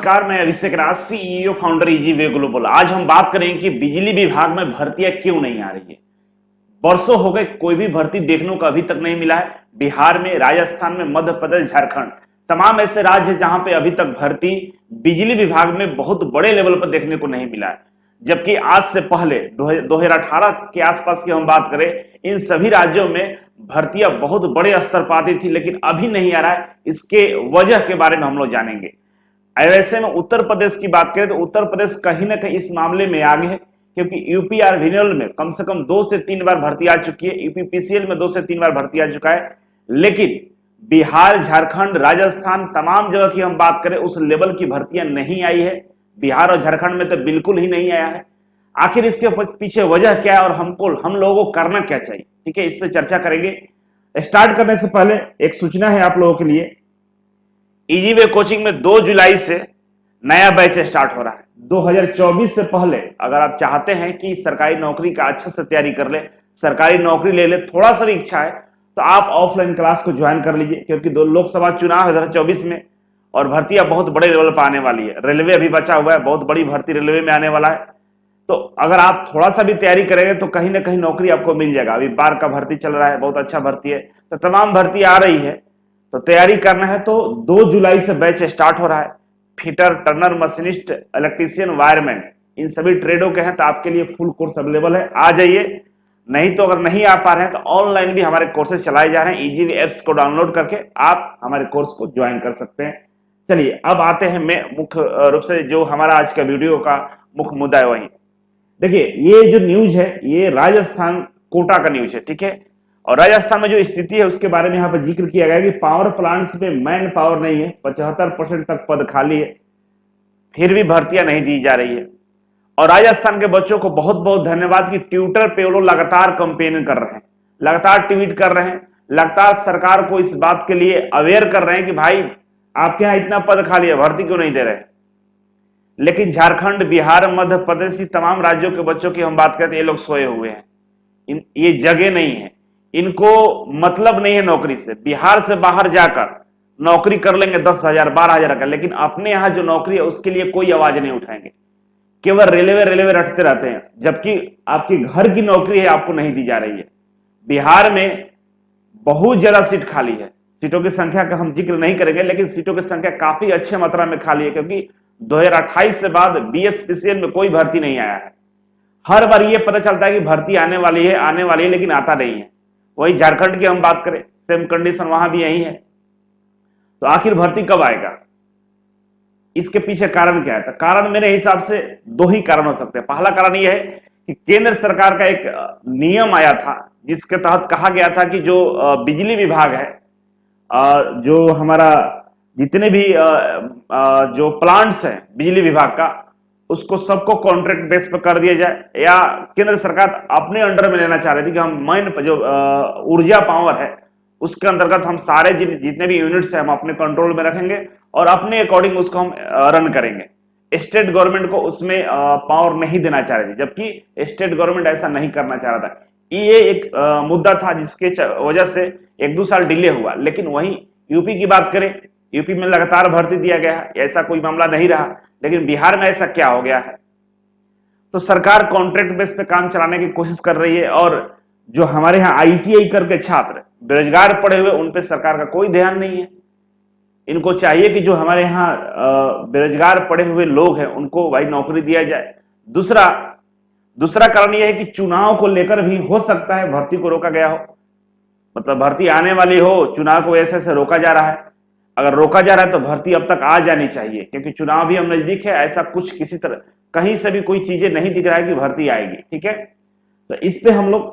नमस्कार, मैं अभिषेक राज, CEO founder इजीवे global. आज हम बात करेंगे कि बिजली विभाग में भर्तियां क्यों नहीं आ रही है। वर्षों हो गए, कोई भी भर्ती देखने को अभी तक नहीं मिला है। बिहार में, राजस्थान में, मध्य प्रदेश, झारखंड, तमाम ऐसे राज्य हैं जहां पे अभी तक भर्ती बिजली विभाग में बहुत बड़े लेवल पर देखने को नहीं मिला है। जबकि आज से पहले 2018 के आसपास की हम बात करें, इन सभी राज्यों में भर्तियां बहुत बड़े स्तर पर आती थी, लेकिन अभी नहीं आ रहा है। इसके वजह के बारे में हम लोग जानेंगे। ऐसे में उत्तर प्रदेश की बात करें तो उत्तर प्रदेश कहीं ना कहीं इस मामले में आगे है, क्योंकि यूपी आरवीएनएल में कम से कम 2 से 3 बार भर्ती आ चुकी है, यूपी पीसीएल में 2 से 3 बार भर्ती आ चुका है। लेकिन बिहार, झारखंड, राजस्थान, तमाम जगह की हम बात करें, उस लेवल की भर्तियां नहीं आई है। बिहार और झारखंड में तो बिल्कुल ही नहीं आया है। आखिर इसके पीछे वजह क्या है और हम लोगों को करना क्या चाहिए, ठीक है, इस पर चर्चा करेंगे। स्टार्ट करने से पहले एक सूचना है आप लोगों के लिए। इजीवे कोचिंग में 2 जुलाई से नया बैच स्टार्ट हो रहा है। 2024 से पहले अगर आप चाहते हैं कि सरकारी नौकरी का अच्छा से तैयारी कर ले, सरकारी नौकरी ले ले, थोड़ा सा भी इच्छा है तो आप ऑफलाइन क्लास को ज्वाइन कर लीजिए, क्योंकि 2 लोकसभा चुनाव है 2024 में और भर्तियां बहुत बड़े लेवल पर आने वाली है। रेलवे अभी बचा हुआ है, बहुत बड़ी भर्ती रेलवे में आने वाला है। तो अगर आप थोड़ा सा भी तैयारी करेंगे तो कहीं ना कहीं नौकरी आपको मिल जाएगा। अभी बार का भर्ती चल रहा है, बहुत अच्छा भर्ती है, तो तमाम भर्ती आ रही है। तो तैयारी करना है तो 2 जुलाई से बैच स्टार्ट हो रहा है। Fitter, turner, machinist, electrician, wireman, इन सभी ट्रेडों के हैं तो आपके लिए फुल कोर्स अवेलेबल है, आ जाइए। नहीं तो अगर नहीं आ पा रहे हैं तो ऑनलाइन भी हमारे कोर्सेज चलाए जा रहे हैं। इजीवे एप्स को डाउनलोड करके आप हमारे कोर्स को ज्वाइन कर सकते हैं। चलिए अब आते हैं मैं मुख्य रूप से जो हमारा आज का वीडियो का मुख्य मुद्दा है वही। देखिए, ये जो न्यूज है ये राजस्थान कोटा का न्यूज है, ठीक है। और राजस्थान में जो स्थिति है उसके बारे में यहाँ पर जिक्र किया गया है कि पावर प्लांट्स पे मैन पावर नहीं है, 75% तक पद खाली है, फिर भी भर्तियां नहीं दी जा रही है। और राजस्थान के बच्चों को बहुत बहुत धन्यवाद कि ट्विटर पे वो लोग लगातार कंपेन कर रहे हैं, लगातार ट्वीट कर रहे हैं, लगातार सरकार को इस बात के लिए अवेयर कर रहे हैं कि भाई आपके यहाँ इतना पद खाली है, भर्ती क्यों नहीं दे रहे। लेकिन झारखंड, बिहार, मध्य प्रदेश, तमाम राज्यों के बच्चों की हम बात करते हैं, ये लोग सोए हुए हैं, ये जगह नहीं है, इनको मतलब नहीं है नौकरी से। बिहार से बाहर जाकर नौकरी कर लेंगे 10,000 12,000 का, लेकिन अपने यहां जो नौकरी है उसके लिए कोई आवाज नहीं उठाएंगे, केवल रेलवे रेलवे रटते रहते हैं। जबकि आपकी घर की नौकरी है आपको नहीं दी जा रही है। बिहार में बहुत ज्यादा सीट खाली है, सीटों की संख्या का हम जिक्र नहीं करेंगे, लेकिन सीटों की संख्या काफी अच्छे मात्रा में खाली है, क्योंकि 2028 से बाद बीएसपीसीएल में कोई भर्ती नहीं आया है। हर बार ये पता चलता है कि भर्ती आने वाली है, लेकिन आता नहीं है। वही झारखंड की हम बात करें, सेम कंडीशन वहां भी यही है। तो आखिर भर्ती कब आएगा, इसके पीछे कारण क्या है? तो कारण मेरे हिसाब से 2 ही कारण हो सकते हैं। पहला कारण यह है कि केंद्र सरकार का एक नियम आया था जिसके तहत कहा गया था कि जो बिजली विभाग है, जो हमारा जितने भी जो प्लांट्स हैं बिजली विभाग का, उसको सबको कॉन्ट्रैक्ट बेस पर कर दिया जाए। या केंद्र सरकार अपने अंडर में लेना चाह रही थी कि हम मैन जो ऊर्जा पावर है उसके अंतर्गत हम सारे जितने भी यूनिट्स हैं हम अपने कंट्रोल में रखेंगे और अपने अकॉर्डिंग उसको हम रन करेंगे। स्टेट गवर्नमेंट को उसमें पावर नहीं देना चाह रही थी, जबकि स्टेट गवर्नमेंट ऐसा नहीं करना चाह रहा था। ये एक मुद्दा था जिसके वजह से 1-2 साल डिले हुआ। लेकिन वहीं यूपी की बात करें, यूपी में लगातार भर्ती दिया गया है, ऐसा कोई मामला नहीं रहा। लेकिन बिहार में ऐसा क्या हो गया है? तो सरकार कॉन्ट्रैक्ट बेस पे काम चलाने की कोशिश कर रही है और जो हमारे यहाँ आईटीआई करके छात्र बेरोजगार पड़े हुए उन पे सरकार का कोई ध्यान नहीं है। इनको चाहिए कि जो हमारे यहाँ बेरोजगार पड़े हुए लोग हैं उनको भाई नौकरी दिया जाए। दूसरा कारण यह है कि चुनाव को लेकर भी हो सकता है भर्ती को रोका गया हो, मतलब भर्ती आने वाली हो, चुनाव को ऐसे ऐसे रोका जा रहा है। अगर रोका जा रहा है तो भर्ती अब तक आ जानी चाहिए, क्योंकि चुनाव भी हम नजदीक है। ऐसा कुछ किसी तरह कहीं से भी कोई चीजें नहीं दिख रहा है कि भर्ती आएगी, ठीक है। तो इस पे हम लोग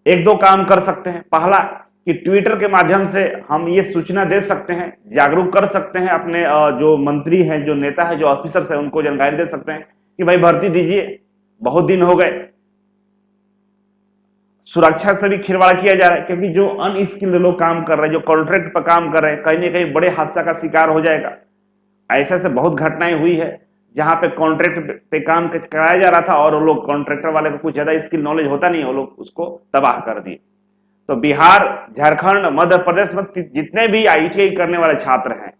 1-2 काम कर सकते हैं। पहला कि ट्विटर के माध्यम से हम ये सूचना दे सकते हैं, जागरूक कर सकते हैं अपने जो मंत्री हैं, जो नेता है, जो ऑफिसर्स है, उनको जानकारी दे सकते हैं कि भाई भर्ती दीजिए, बहुत दिन हो गए। सुरक्षा से भी खिलवाड़ किया जा रहा है, क्योंकि जो अनस्किल्ड लोग काम कर रहे हैं, जो कॉन्ट्रैक्ट पर काम कर रहे हैं, कहीं ना कहीं बड़े हादसा का शिकार हो जाएगा। ऐसे से बहुत घटनाएं हुई है जहां पे कॉन्ट्रैक्ट पे काम कराया जा रहा था और वो लोग, कॉन्ट्रैक्टर वाले को कुछ ज्यादा स्किल नॉलेज होता नहीं, वो लोग उसको तबाह कर दिए। तो बिहार, झारखंड, मध्य प्रदेश में जितने भी आईटीआई करने वाले छात्र हैं,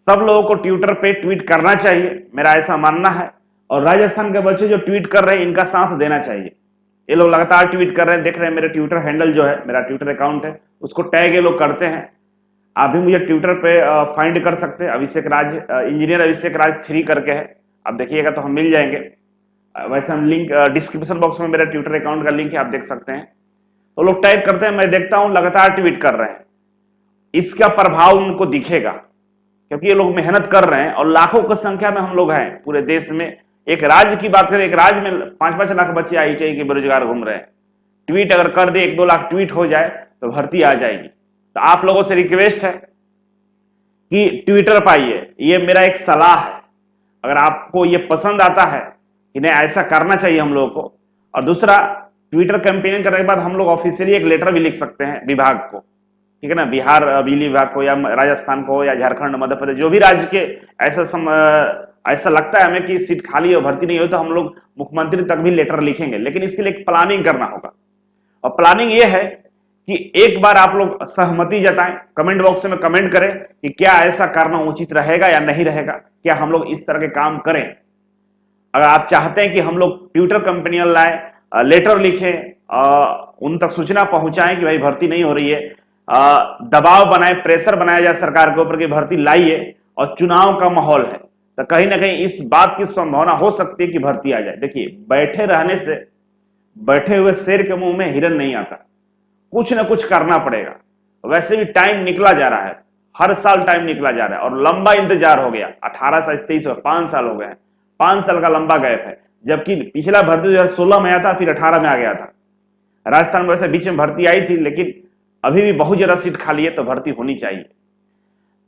सब लोगों को ट्विटर पे ट्वीट करना चाहिए, मेरा ऐसा मानना है। और राजस्थान के बच्चे जो ट्वीट कर रहे हैं इनका साथ देना चाहिए। ये लोग लगातार ट्वीट कर रहे हैं, देख रहे हैं मेरे ट्विटर हैंडल जो है, मेरा ट्विटर अकाउंट है, उसको टैग ये लोग करते हैं। आप भी मुझे ट्विटर पे फाइंड कर सकते हैं, अभिषेक राज, इंजीनियर अभिषेक राज 3 करके है, आप देखिएगा तो हम मिल जाएंगे। वैसे हम लिंक डिस्क्रिप्शन बॉक्स में मेरा ट्विटर अकाउंट का लिंक है, आप देख सकते हैं। तो लोग टैग करते हैं, मैं देखता हूं लगातार ट्वीट कर रहे हैं। इसका प्रभाव उनको दिखेगा क्योंकि ये लोग मेहनत कर रहे हैं और लाखों की संख्या में हम लोग हैं पूरे देश में। एक राज्य की बात करें, एक राज्य में 5-5 लाख बच्चे ITI के बेरोजगार घूम रहे हैं। ट्वीट अगर कर दे, 1-2 लाख ट्वीट हो जाए तो भर्ती आ जाएगी। तो आप लोगों से रिक्वेस्ट है कि ट्विटर पाइए, ये मेरा एक सलाह है। अगर आपको ये पसंद आता है कि नहीं ऐसा करना चाहिए हम लोगों को। और दूसरा, ट्विटर कैंपेनिंग करने के बाद हम लोग ऑफिशियली एक लेटर भी लिख सकते हैं विभाग को, ठीक है ना, बिहार बिजली विभाग को या राजस्थान को या झारखंड, मध्य प्रदेश, जो भी राज्य के ऐसा लगता है हमें कि सीट खाली और भर्ती नहीं हो, तो हम लोग मुख्यमंत्री तक भी लेटर लिखेंगे। लेकिन इसके लिए एक प्लानिंग करना होगा। और प्लानिंग ये है कि एक बार आप लोग सहमति जताएं, कमेंट बॉक्स में कमेंट करें कि क्या ऐसा करना उचित रहेगा या नहीं रहेगा, क्या हम लोग इस तरह के काम करें। अगर आप चाहते हैं कि हम लोग ट्विटर कंपनियां लाएं, लेटर लिखें, उन तक सूचना पहुंचाएं कि भाई भर्ती नहीं हो रही है, दबाव बनाए, प्रेशर बनाया जाए सरकार के ऊपर कि भर्ती लाइए, और चुनाव का माहौल है तो कहीं ना कहीं इस बात की संभावना हो सकती है कि भर्ती आ जाए। देखिए, बैठे रहने से, बैठे हुए शेर के मुंह में हिरन नहीं आता, कुछ ना कुछ करना पड़ेगा। वैसे भी टाइम निकला जा रहा है, हर साल टाइम निकला जा रहा है और लंबा इंतजार हो गया। 18 से 23 5 साल हो गए हैं, 5 साल का लंबा गैप है। जबकि पिछला भर्ती 2016 में आया था, फिर 18 में आ गया था। राजस्थान में वैसे बीच में भर्ती आई थी, लेकिन अभी भी बहुत ज्यादा सीट खाली है, तो भर्ती होनी चाहिए।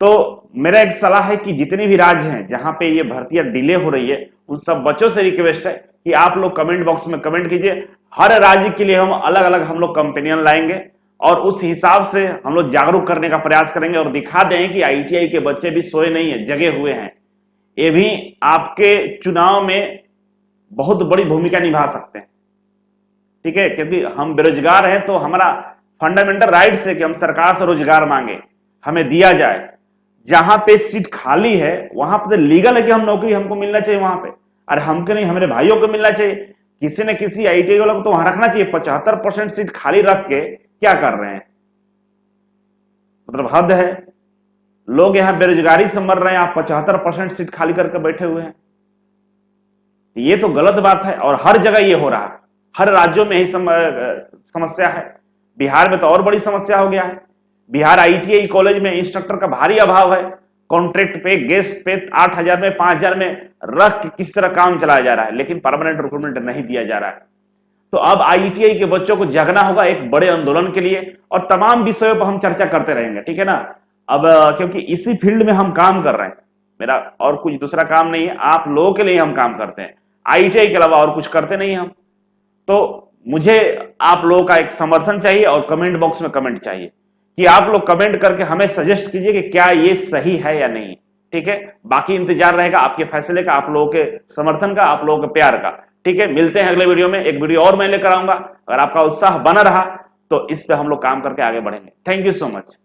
तो मेरा एक सलाह है कि जितने भी राज्य हैं जहां पे ये भर्तियां डिले हो रही है, उन सब बच्चों से रिक्वेस्ट है कि आप लोग कमेंट बॉक्स में कमेंट कीजिए। हर राज्य के लिए हम अलग अलग हम लोग कंपेनियन लाएंगे और उस हिसाब से हम लोग जागरूक करने का प्रयास करेंगे और दिखा दें कि ITI के बच्चे भी सोए नहीं है, जगे हुए हैं। ये भी आपके चुनाव में बहुत बड़ी भूमिका निभा सकते हैं, ठीक है, क्योंकि हम बेरोजगार हैं तो हमारा फंडामेंटल राइट्स है कि हम सरकार से रोजगार मांगे, हमें दिया जाए। जहां पे सीट खाली है वहां पे लीगल है कि हम नौकरी हमको मिलना चाहिए वहां पे, अरे हमको नहीं, हमारे भाइयों को मिलना चाहिए। किसी न किसी ITI वालों को तो वहां रखना चाहिए। 75% सीट खाली रख के क्या कर रहे हैं, मतलब हद है। लोग यहां बेरोजगारी से मर रहे हैं, आप 75% सीट खाली करके बैठे हुए हैं, ये तो गलत बात है। और हर जगह ये हो रहा है, हर राज्यों में यही समस्या है। बिहार में तो और बड़ी समस्या हो गया है। बिहार ITI कॉलेज में इंस्ट्रक्टर का भारी अभाव है। कॉन्ट्रैक्ट पे, गेस्ट पे 8,000 में, 5,000 में रख के किस तरह काम चलाया जा रहा है, लेकिन परमानेंट रिक्रूटमेंट नहीं दिया जा रहा है। तो अब ITI के बच्चों को जगना होगा एक बड़े आंदोलन के लिए, और तमाम विषयों पर हम चर्चा करते रहेंगे, ठीक है ना। अब क्योंकि इसी फील्ड में हम काम कर रहे हैं, मेरा और कुछ दूसरा काम नहीं है, आप लोगों के लिए हम काम करते हैं, ITI के अलावा और कुछ करते नहीं हम। तो मुझे आप लोगों का एक समर्थन चाहिए और कमेंट बॉक्स में कमेंट चाहिए कि आप लोग कमेंट करके हमें सजेस्ट कीजिए कि क्या ये सही है या नहीं, ठीक है। बाकी इंतजार रहेगा आपके फैसले का, आप लोगों के समर्थन का, आप लोगों के प्यार का, ठीक है। मिलते हैं अगले वीडियो में, एक वीडियो और मैं लेकर आऊंगा। अगर आपका उत्साह बना रहा तो इस पे हम लोग काम करके आगे बढ़ेंगे। Thank you so much.